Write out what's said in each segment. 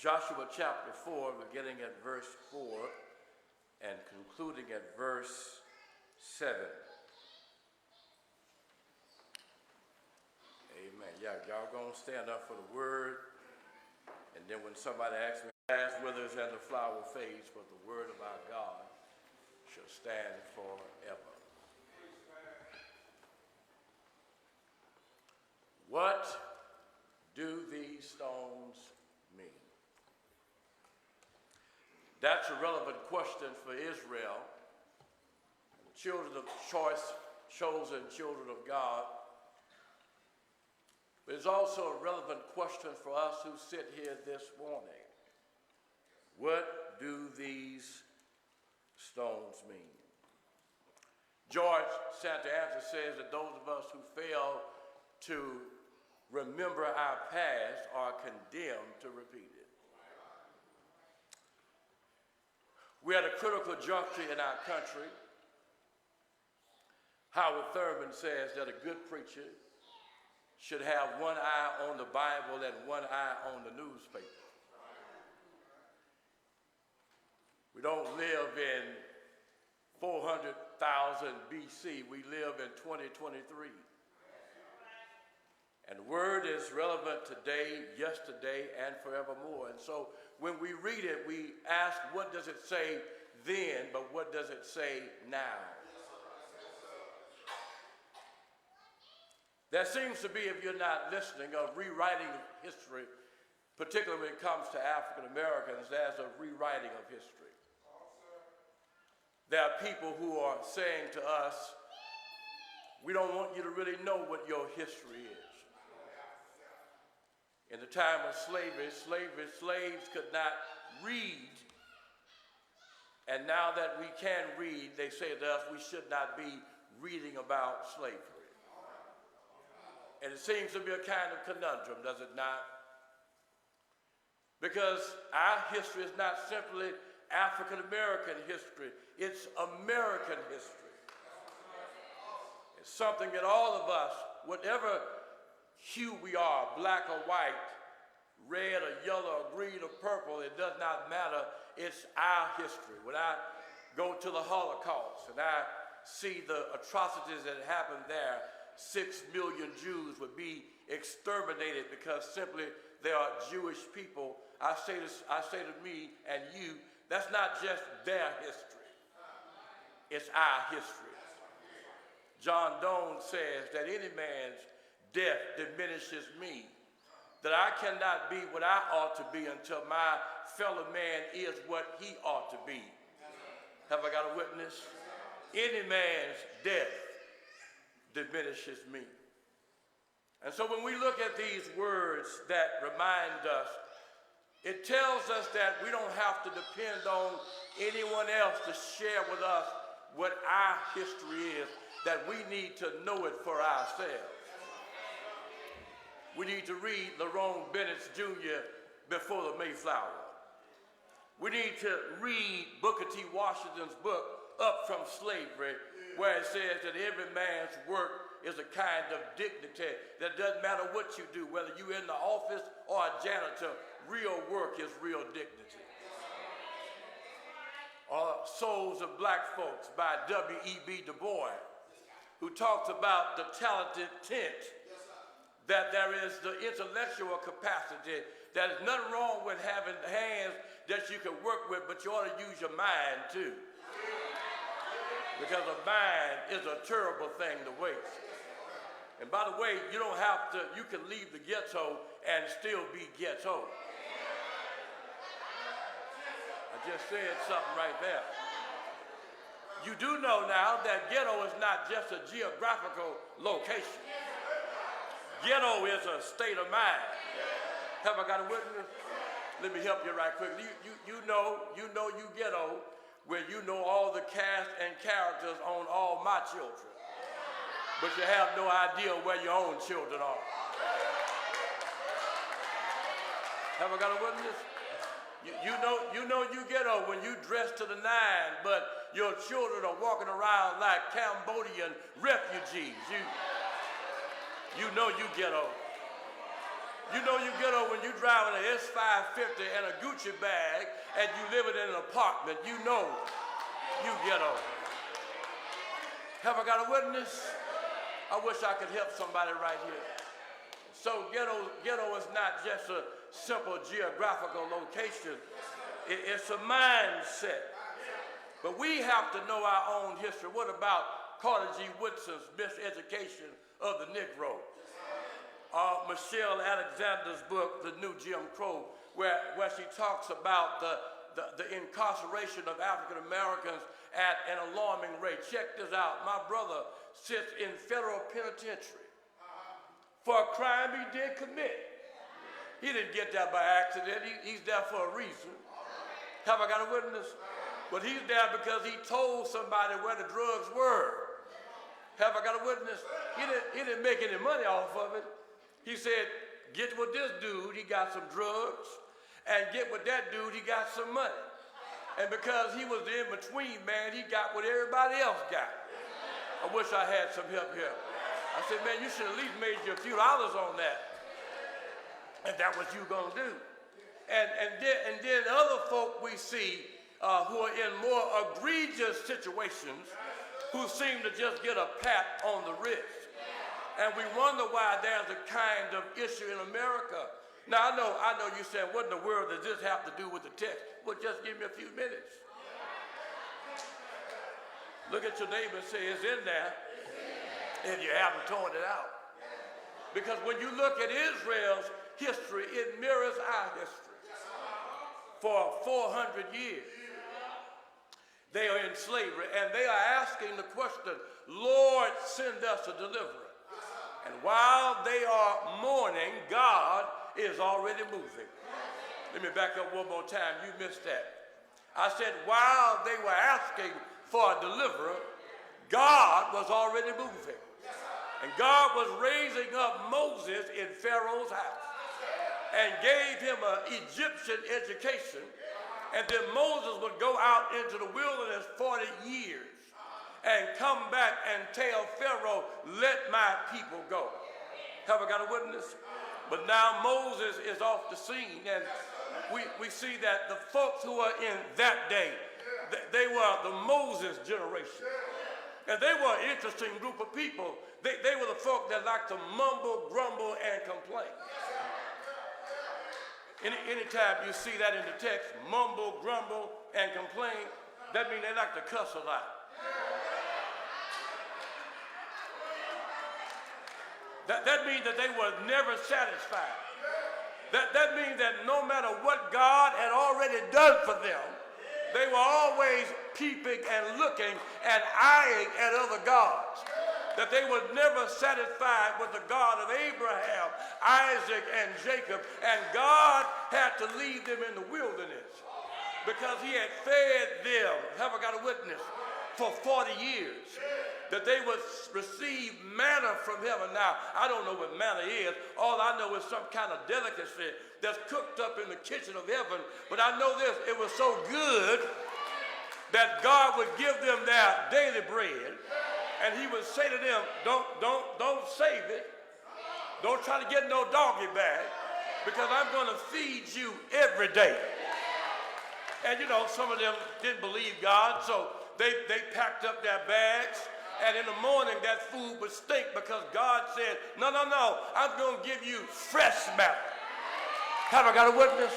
Joshua chapter 4, beginning at verse 4 and concluding at verse 7. Amen. Yeah, y'all gonna stand up for the word. And then when somebody asks me, grass withers and the flower fades, but the word of our God shall stand forever. What do these stones mean? That's a relevant question for Israel, the children of choice, chosen children of God. But it's also a relevant question for us who sit here this morning. What do these stones mean? George Santayana says that those of us who fail to remember our past are condemned to repeat it. We're at a critical juncture in our country. Howard Thurman says that a good preacher should have one eye on the Bible and one eye on the newspaper. We don't live in 400,000 BC. We live in 2023. And the word is relevant today, yesterday, and forevermore. And so when we read it, we ask, what does it say then, but what does it say now? There seems to be, if you're not listening, a rewriting of history, particularly when it comes to African Americans. There's a rewriting of history. There are people who are saying to us, we don't want you to really know what your history is. In the time of slaves could not read. And now that we can read, they say to us, we should not be reading about slavery. And it seems to be a kind of conundrum, does it not? Because our history is not simply African American history, it's American history. It's something that all of us, whatever hue we are, black or white, red or yellow or green or purple, it does not matter, it's our history. When I go to the Holocaust and I see the atrocities that happened there, 6 million Jews would be exterminated because simply they are Jewish people. I say to me and you, that's not just their history, it's our history. John Donne says that any man's death diminishes me, that I cannot be what I ought to be until my fellow man is what he ought to be. Have I got a witness? Any man's death diminishes me. And so when we look at these words that remind us, it tells us that we don't have to depend on anyone else to share with us what our history is, that we need to know it for ourselves. We need to read Lerone Bennett Jr. Before the Mayflower. We need to read Booker T. Washington's book, Up from Slavery, where it says that every man's work is a kind of dignity. That doesn't matter what you do, whether you're in the office or a janitor, real work is real dignity. Or Souls of Black Folks by W.E.B. Du Bois, who talks about the talented tent, that there is the intellectual capacity, that there's nothing wrong with having hands that you can work with, but you ought to use your mind too. Because a mind is a terrible thing to waste. And by the way, you don't have to, you can leave the ghetto and still be ghetto. I just said something right there. You do know now that ghetto is not just a geographical location. Ghetto is a state of mind. Have I got a witness? Let me help you right quick. You know you ghetto when you know all the cast and characters on All My Children, but you have no idea where your own children are. Have I got a witness? You know you ghetto when you dress to the nine, but your children are walking around like Cambodian refugees. You know you ghetto. You know you ghetto when you driving an S550 and a Gucci bag and you living in an apartment. You know you ghetto. Have I got a witness? I wish I could help somebody right here. So ghetto is not just a simple geographical location. It's a mindset. But we have to know our own history. What about Carter G. Woodson's miseducation of the Negro? Michelle Alexander's book, The New Jim Crow, where she talks about the incarceration of African Americans at an alarming rate. Check this out. My brother sits in federal penitentiary for a crime he did commit. He didn't get there by accident. He's there for a reason. Have I got a witness? But he's there because he told somebody where the drugs were. Have I got a witness? He didn't make any money off of it. He said, get with this dude, he got some drugs, and get with that dude, he got some money. And because he was the in-between man, he got what everybody else got. I wish I had some help here. I said, man, you should at least made you a few dollars on that. And that's what you're going to do. And then other folk we see who are in more egregious situations who seem to just get a pat on the wrist. And we wonder why there's a kind of issue in America. Now, I know you're saying, what in the world does this have to do with the text? Well, just give me a few minutes. Look at your neighbor and say, it's in there, and you haven't torn it out. Because when you look at Israel's history, it mirrors our history. For 400 years, they are in slavery, and they are asking the question, Lord, send us a deliverer. And while they are mourning, God is already moving. Let me back up one more time. You missed that. I said, while they were asking for a deliverer, God was already moving. And God was raising up Moses in Pharaoh's house and gave him an Egyptian education. And then Moses would go out into the wilderness 40 years. And come back and tell Pharaoh, let my people go. Have I got a witness? But now Moses is off the scene, and we see that the folks who are in that day, they were the Moses generation. And they were an interesting group of people. They were the folk that like to mumble, grumble, and complain. Anytime you see that in the text, mumble, grumble, and complain, that means they like to cuss a lot. That means that they were never satisfied. That means that no matter what God had already done for them, they were always peeping and looking and eyeing at other gods. That they were never satisfied with the God of Abraham, Isaac, and Jacob. And God had to leave them in the wilderness because he had fed them, have I got a witness, for 40 years. That they would receive manna from heaven. Now, I don't know what manna is. All I know is some kind of delicacy that's cooked up in the kitchen of heaven. But I know this, it was so good that God would give them their daily bread. And he would say to them, don't save it. Don't try to get no doggy bag, because I'm going to feed you every day. And you know, some of them didn't believe God, so they packed up their bags. And in the morning, that food would stink because God said, no, I'm going to give you fresh manna. Have I got a witness?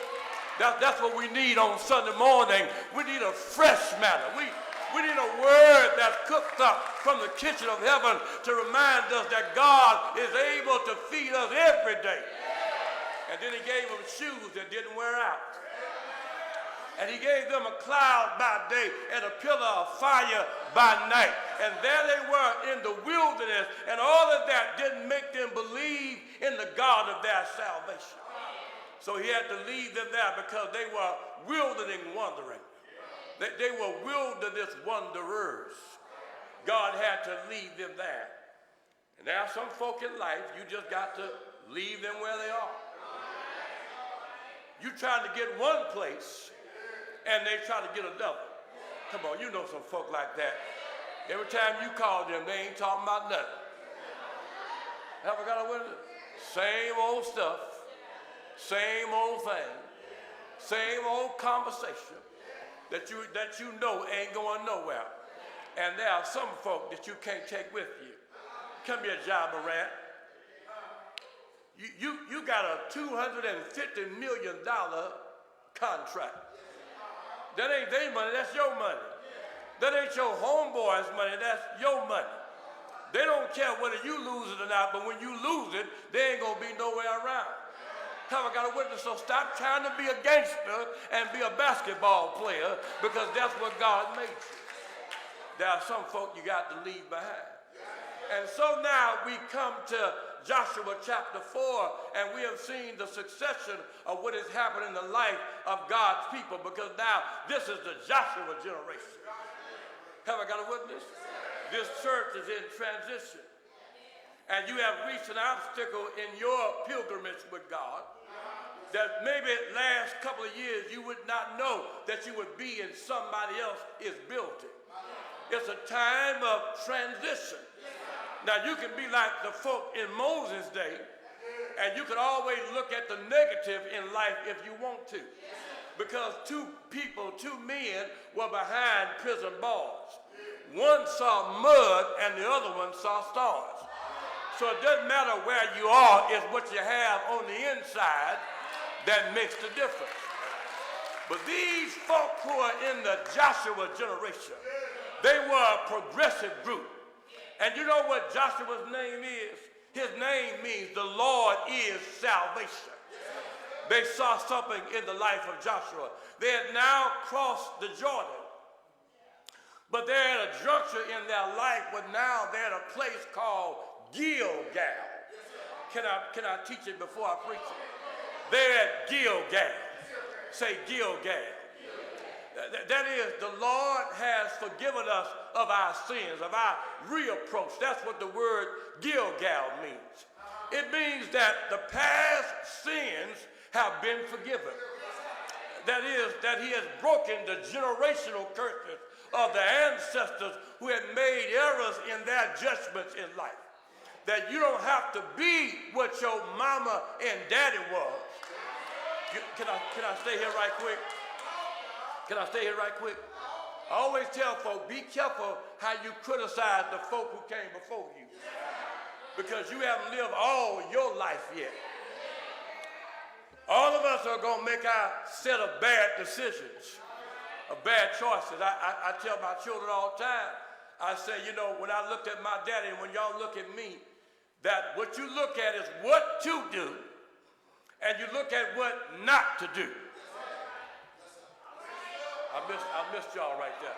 That's what we need on Sunday morning. We need a fresh manna. We need a word that's cooked up from the kitchen of heaven to remind us that God is able to feed us every day. And then he gave them shoes that didn't wear out. And he gave them a cloud by day and a pillar of fire by night. And there they were in the wilderness, and all of that didn't make them believe in the God of their salvation. So he had to leave them there because they were wilderness wandering. They were wilderness wanderers. God had to leave them there. And there are some folk in life, you just got to leave them where they are. You're trying to get one place, and they try to get another. Come on, you know some folk like that. Every time you call them, they ain't talking about nothing. Have I got a witness? Same old stuff. Same old thing, same old conversation that you know ain't going nowhere. And there are some folk that you can't take with you. Come here, John Morant. You got a $250 million contract. That ain't their money, that's your money. That ain't your homeboy's money, that's your money. They don't care whether you lose it or not, but when you lose it, they ain't gonna be nowhere around. Have I got a witness? So stop trying to be a gangster and be a basketball player, because that's what God made you. There are some folk you got to leave behind. And so now we come to Joshua chapter 4, and we have seen the succession of what has happened in the life of God's people, because now this is the Joshua generation. Have I got a witness? This church is in transition. And you have reached an obstacle in your pilgrimage with God that maybe last couple of years you would not know that you would be in somebody else's building. It's a time of transition. Now you can be like the folk in Moses' day, and you can always look at the negative in life if you want to. Because two men were behind prison bars. One saw mud and the other one saw stars. So it doesn't matter where you are, it's what you have on the inside that makes the difference. But these folk who are in the Joshua generation, they were a progressive group. And you know what Joshua's name is? His name means the Lord is salvation. They saw something in the life of Joshua. They had now crossed the Jordan. But they're at a juncture in their life where now they're at a place called Gilgal. Can I teach it before I preach it? They're at Gilgal. Say Gilgal. That is, the Lord has forgiven us of our sins, of our reapproach. That's what the word Gilgal means. It means that the past sins have been forgiven. That is, that he has broken the generational curses of the ancestors who had made errors in their judgments in life. That you don't have to be what your mama and daddy was. Can I stay here right quick? Can I stay here right quick? I always tell folk, be careful how you criticize the folk who came before you, because you haven't lived all your life yet. All of us are going to make our set of bad decisions, of bad choices. I tell my children all the time, I say, you know, when I looked at my daddy and when y'all look at me, that what you look at is what to do, and you look at what not to do. I missed y'all right there.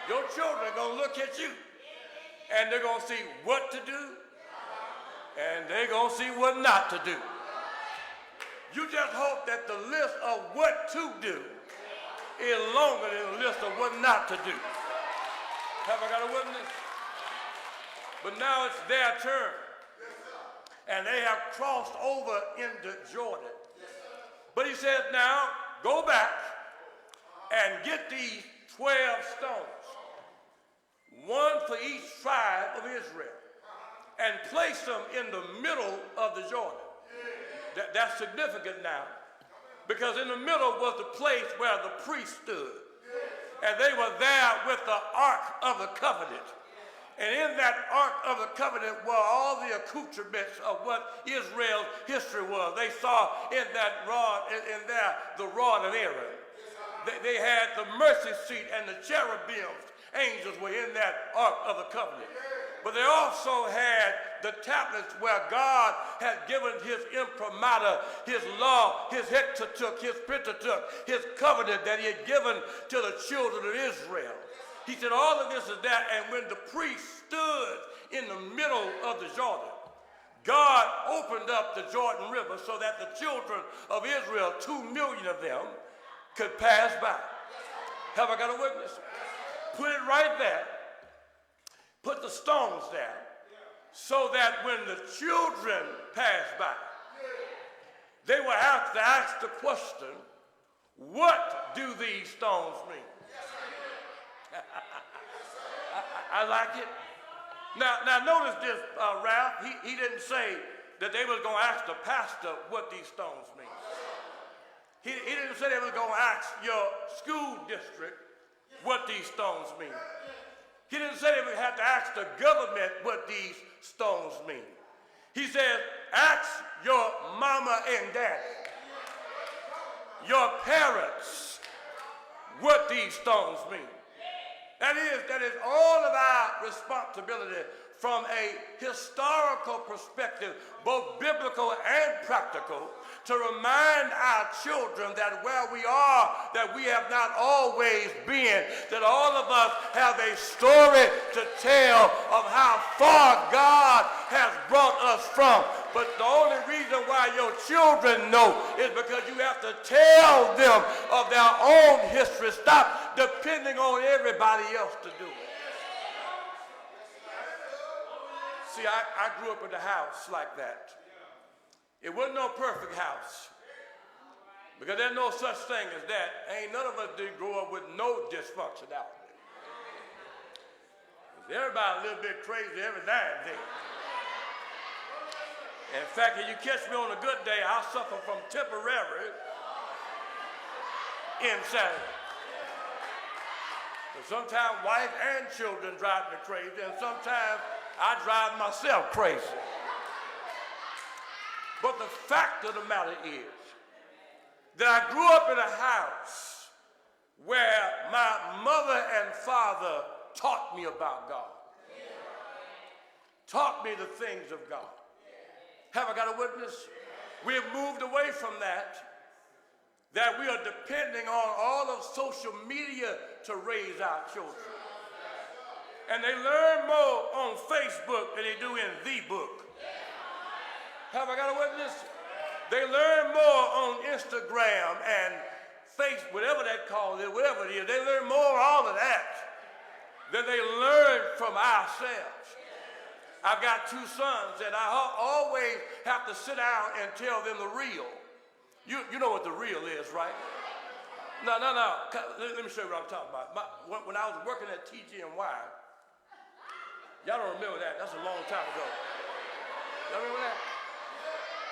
Your children are going to look at you, and they're going to see what to do, and they're going to see what not to do. You just hope that the list of what to do is longer than the list of what not to do. Have I got a witness? But now it's their turn, and they have crossed over into Jordan. But he says, now go back and get these 12 stones, one for each tribe of Israel, and place them in the middle of the Jordan. That's significant now, because in the middle was the place where the priest stood, and they were there with the Ark of the Covenant. And in that Ark of the Covenant were all the accoutrements of what Israel's history was. They saw in that rod, in there, the rod of Aaron. They had the mercy seat, and the cherubims, angels were in that Ark of the Covenant. But they also had the tablets where God had given his imprimatur, his law, his hexateuch, his pentateuch, his covenant that he had given to the children of Israel. He said all of this is there, and when the priest stood in the middle of the Jordan, God opened up the Jordan River so that the children of Israel, 2 million of them, could pass by. Have I got a witness? Put it right there. Put the stones there so that when the children pass by, they will have to ask the question, what do these stones mean? I like it. Now notice this, Ralph. He didn't say that they was going to ask the pastor what these stones mean. He didn't say they was going to ask your school district what these stones mean. He didn't say they would have to ask the government what these stones mean. He said, ask your mama and daddy, your parents, what these stones mean. That is all of our responsibility from a historical perspective, both biblical and practical, to remind our children that where we are, that we have not always been, that all of us have a story to tell of how far God has brought us from. But the only reason why your children know is because you have to tell them of their own history. Stop depending on everybody else to do it. See, I grew up in a house like that. It wasn't no perfect house, because there's no such thing as that. Ain't none of us did grow up with no dysfunctionality. Everybody a little bit crazy every now and then. In fact, if you catch me on a good day, I'll suffer from temporary insanity. So sometimes wife and children drive me crazy, and sometimes I drive myself crazy. But the fact of the matter is that I grew up in a house where my mother and father taught me about God, taught me the things of God. Have I got a witness? We have moved away from that we are depending on all of social media to raise our children. And they learn more on Facebook than they do in the book. Have I got a witness? They learn more on Instagram and Facebook, whatever that calls it, whatever it is. They learn more all of that than they learn from ourselves. I've got two sons, and I always have to sit down and tell them the real. You know what the real is, right? No. Let me show you what I'm talking about. When I was working at TG&Y, y'all don't remember that. That's a long time ago. Y'all remember that?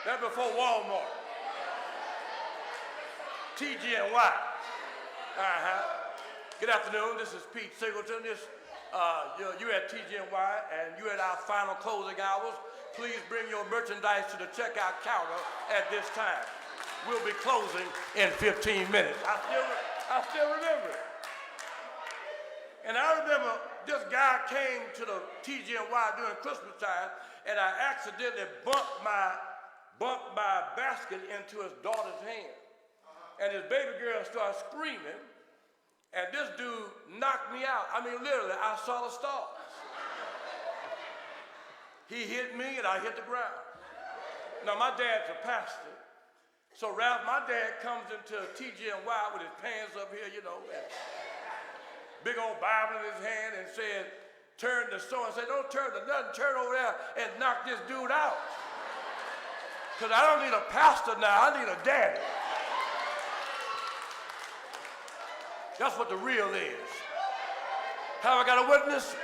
That's before Walmart. TG&Y. Good afternoon. This is Pete Singleton. You're at TG&Y, and you're at our final closing hours. Please bring your merchandise to the checkout counter at this time. We'll be closing in 15 minutes. I still remember it. And I remember this guy came to the TG&Y during Christmas time, and I accidentally bumped my basket into his daughter's hand. And his baby girl started screaming, and this dude knocked me out. I mean, literally, I saw the stars. He hit me, and I hit the ground. Now, my dad's a pastor. So Ralph, my dad comes into TG&Y with his pants up here, and big old Bible in his hand, and said, turn to so and said, don't turn to nothing, turn over there and knock this dude out. Because I don't need a pastor now, I need a daddy. That's what the real is. Have I got a witness?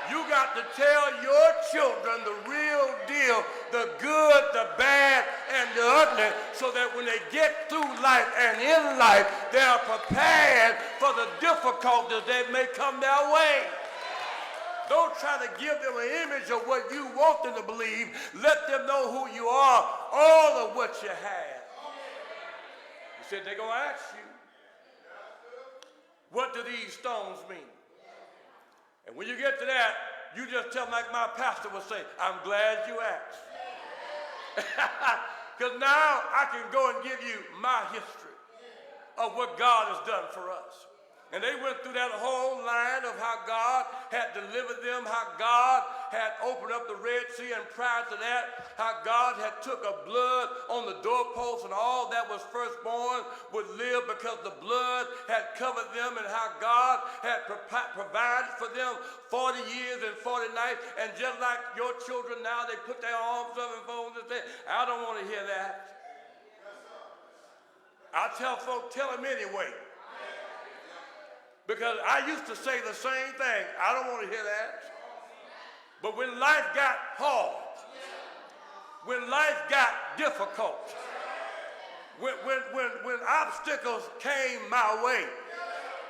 You got to tell your children the real deal, the good, the bad, and the ugly, so that when they get through life and in life, they are prepared for the difficulties that may come their way. Don't try to give them an image of what you want them to believe. Let them know who you are, all of what you have. You said they're going to ask you, what do these stones mean? And when you get to that, you just tell them like my pastor would say, I'm glad you asked. Because now I can go and give you my history of what God has done for us. And they went through that whole line of how God had delivered them, how God had opened up the Red Sea, and prior to that, how God had took a blood on the doorpost, and all that was firstborn would live because the blood had covered them, and how God had provided for them 40 years and 40 nights. And just like your children now, they put their arms up and phones and say, I don't want to hear that. I tell folks, tell them anyway. Because I used to say the same thing. I don't want to hear that. But when life got hard, when life got difficult, When obstacles came my way,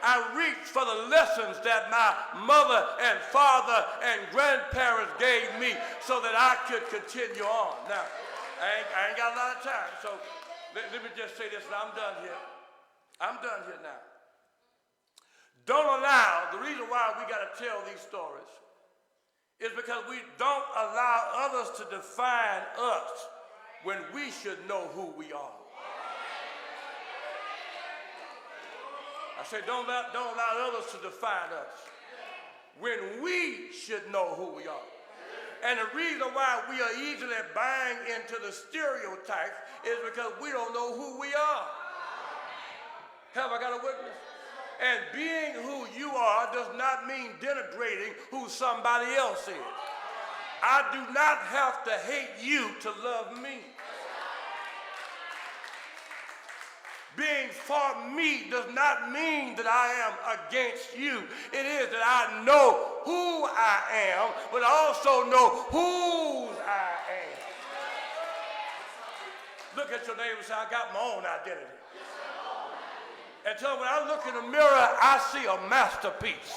I reached for the lessons that my mother and father and grandparents gave me so that I could continue on. Now, I ain't got a lot of time, so let me just say this and I'm done here. I'm done here now. Don't allow, the reason why we got to tell these stories is because we don't allow others to define us when we should know who we are. I say don't allow others to define us when we should know who we are. And the reason why we are easily buying into the stereotypes is because we don't know who we are. Have I got a witness? And being who you are does not mean denigrating who somebody else is. I do not have to hate you to love me. Being for me does not mean that I am against you. It is that I know who I am, but I also know whose I am. Look at your neighbor and say, I got my own identity. And tell them when I look in the mirror, I see a masterpiece.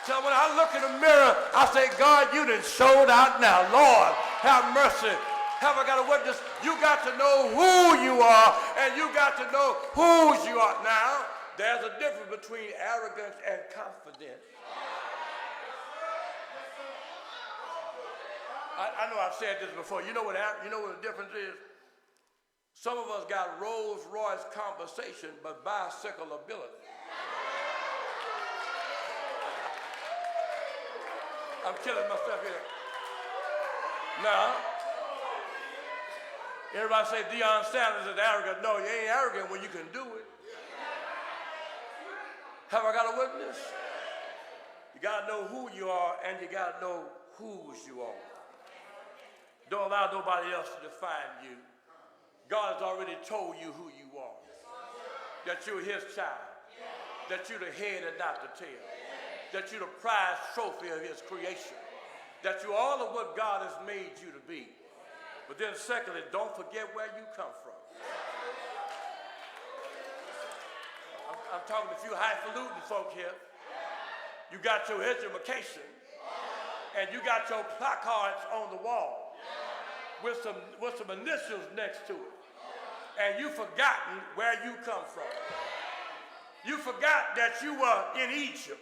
Tell them when I look in the mirror, I say, God, you done showed out now. Lord, have mercy. Have I got a witness? You got to know who you are, and you got to know whose you are. Now, there's a difference between arrogance and confidence. I know I've said this before. You know what the difference is? Some of us got Rolls Royce conversation, but bicycle ability. I'm killing myself here. Now, everybody say Deion Sanders is arrogant. No, you ain't arrogant when you can do it. Have I got a witness? You got to know who you are, and you got to know whose you are. Don't allow nobody else to define you. God has already told you who you are. That you're his child. That you're the head and not the tail. That you're the prize trophy of his creation. That you're all of what God has made you to be. But then secondly, don't forget where you come from. I'm talking to a few highfalutin folk here. You got your education, and you got your placards on the wall with some initials next to it. And you've forgotten where you come from. You forgot that you were in Egypt.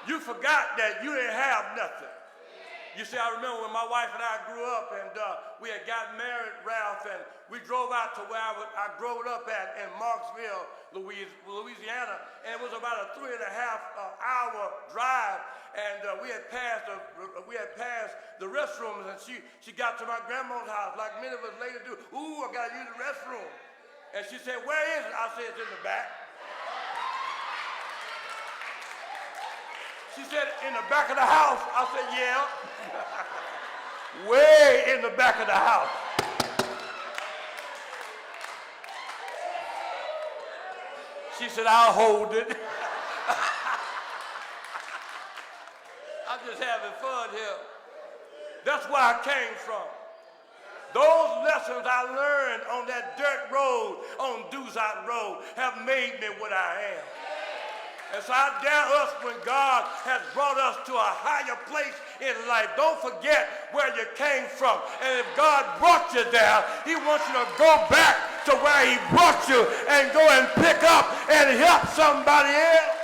You forgot that you didn't have nothing. You see, I remember when my wife and I grew up, and we had gotten married, Ralph, and we drove out to where I grew up at in Marksville, Louisiana, and it was about a 3.5-hour drive, and we had passed the restrooms, and she got to my grandma's house, like many of us later do. Ooh, I got to use the restroom. And she said, where is it? I said, it's in the back. She said, in the back of the house. I said, yeah. Way in the back of the house. She said, I'll hold it. I'm just having fun here. That's where I came from. Those lessons I learned on that dirt road, on Duzot Road, have made me what I am. And so I dare us, when God has brought us to a higher place in life, don't forget where you came from. And if God brought you there, he wants you to go back to where he brought you and go and pick up and help somebody else.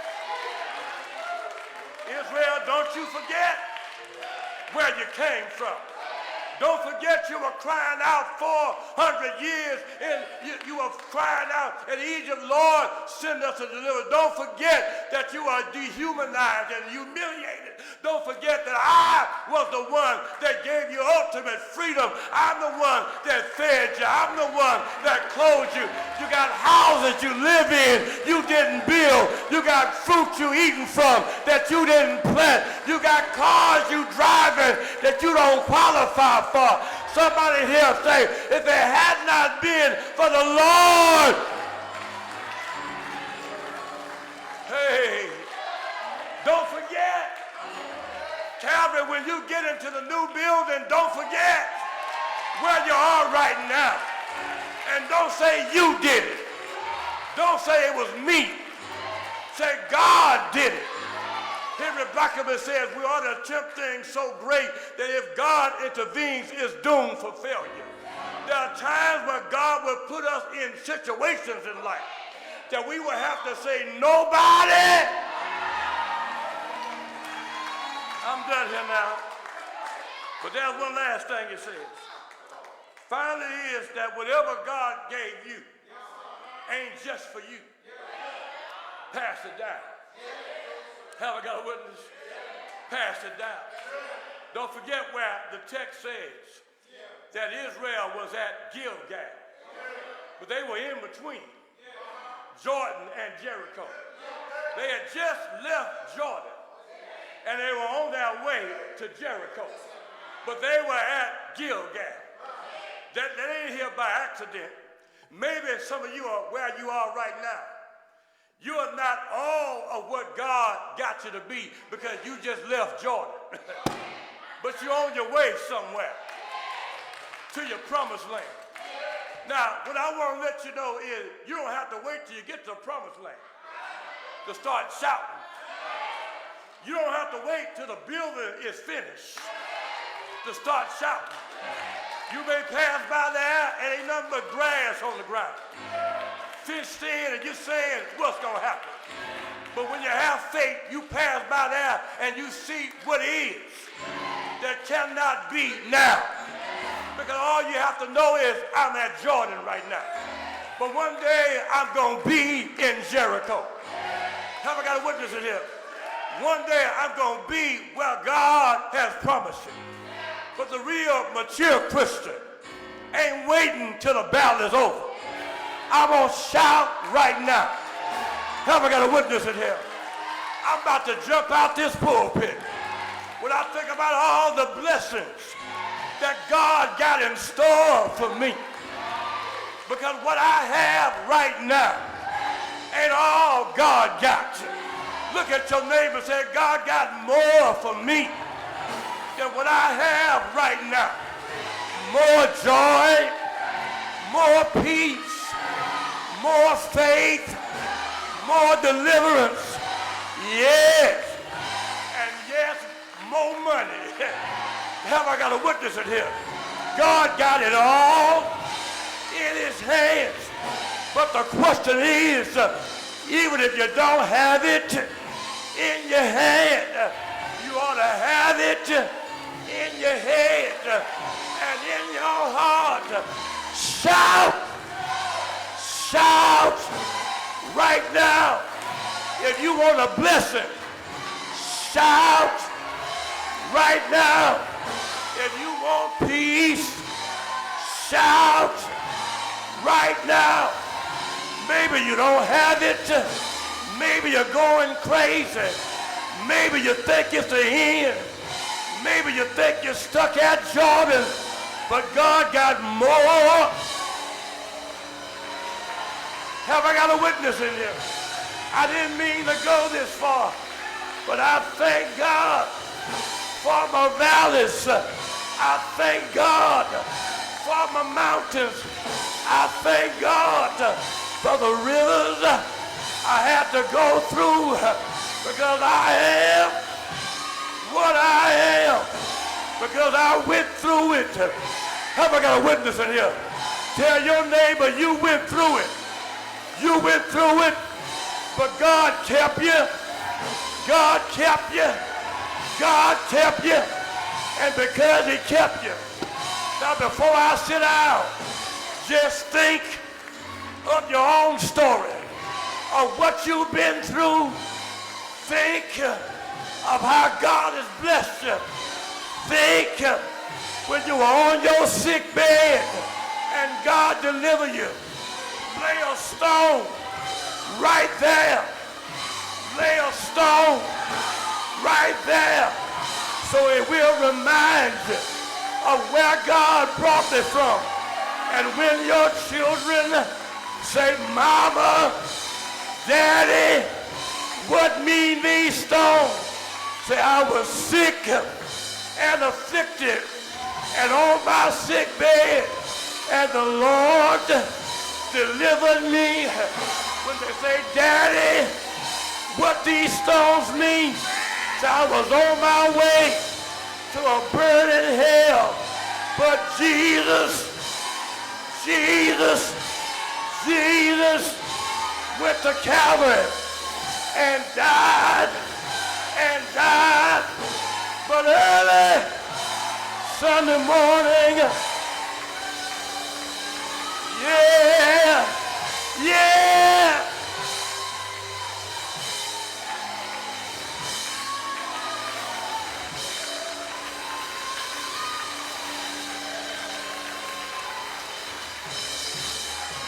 Israel, don't you forget where you came from. Don't forget you were crying out 400 years, and you were crying out in Egypt, Lord, send us a deliverer. Don't forget that you are dehumanized and humiliated. Don't forget that I was the one that gave you ultimate freedom. I'm the one that fed you. I'm the one that clothed you. You got houses you live in you didn't build. You got fruit you eating from that you didn't plant. You got cars you driving that you don't qualify for. Somebody here say, if it had not been for the Lord. Hey, don't forget. Calvary, when you get into the new building, don't forget where you are right now. And don't say you did it. Don't say it was me. Say God did it. Henry Blackaby says we ought to attempt things so great that if God intervenes, it's doomed for failure. There are times where God will put us in situations in life that we will have to say, nobody. I'm done here now. But there's one last thing he says. Finally is that whatever God gave you ain't just for you. Pass it down. Have I got a witness? Pass it down. Don't forget where the text says that Israel was at Gilgal. But they were in between Jordan and Jericho. They had just left Jordan and they were on their way to Jericho. But they were at Gilgal. That ain't here by accident. Maybe some of you are where you are right now. You are not all of what God got you to be because you just left Jordan. But you're on your way somewhere to your promised land. Now, what I want to let you know is you don't have to wait till you get to the promised land to start shouting. You don't have to wait till the building is finished to start shouting. You may pass by there and ain't nothing but grass on the ground. Fenced in and you're saying what's going to happen. But when you have faith, you pass by there and you see what is that cannot be now. Because all you have to know is I'm at Jordan right now. But one day I'm going to be in Jericho. Have I got a witness in here? One day I'm going to be where God has promised you. But the real mature Christian ain't waiting till the battle is over. I'm going to shout right now. Have I got a witness in here? I'm about to jump out this pulpit when I think about all the blessings that God got in store for me. Because what I have right now ain't all God got. Look at your neighbor and say, God got more for me than what I have right now. More joy, more peace, more faith, more deliverance, yes, and yes, more money. Have I got a witness in here? God got it all in his hands. But the question is, even if you don't have it in your hand, you ought to have it in your head and in your heart. Shout! Shout right now. If you want a blessing, shout right now. If you want peace, shout right now. Maybe you don't have it. Maybe you're going crazy. Maybe you think it's the end. Maybe you think you're stuck at Jordan. But God got more. Have I got a witness in here? I didn't mean to go this far, but I thank God for my valleys. I thank God for my mountains. I thank God for the rivers I had to go through because I am what I am because I went through it. Have I got a witness in here? Tell your neighbor you went through it. You went through it, but God kept you. God kept you. God kept you. And because he kept you. Now before I sit down, just think of your own story, of what you've been through. Think of how God has blessed you. Think when you were on your sick bed and God delivered you. Lay a stone right there. Lay a stone right there. So it will remind you of where God brought me from. And when your children say, Mama, Daddy, what mean these stones? Say, I was sick and afflicted and on my sick bed. And the Lord delivered me. When they say, Daddy, what these stones mean? So I was on my way to a burning hell. But Jesus went to Calvary and died. But early Sunday morning,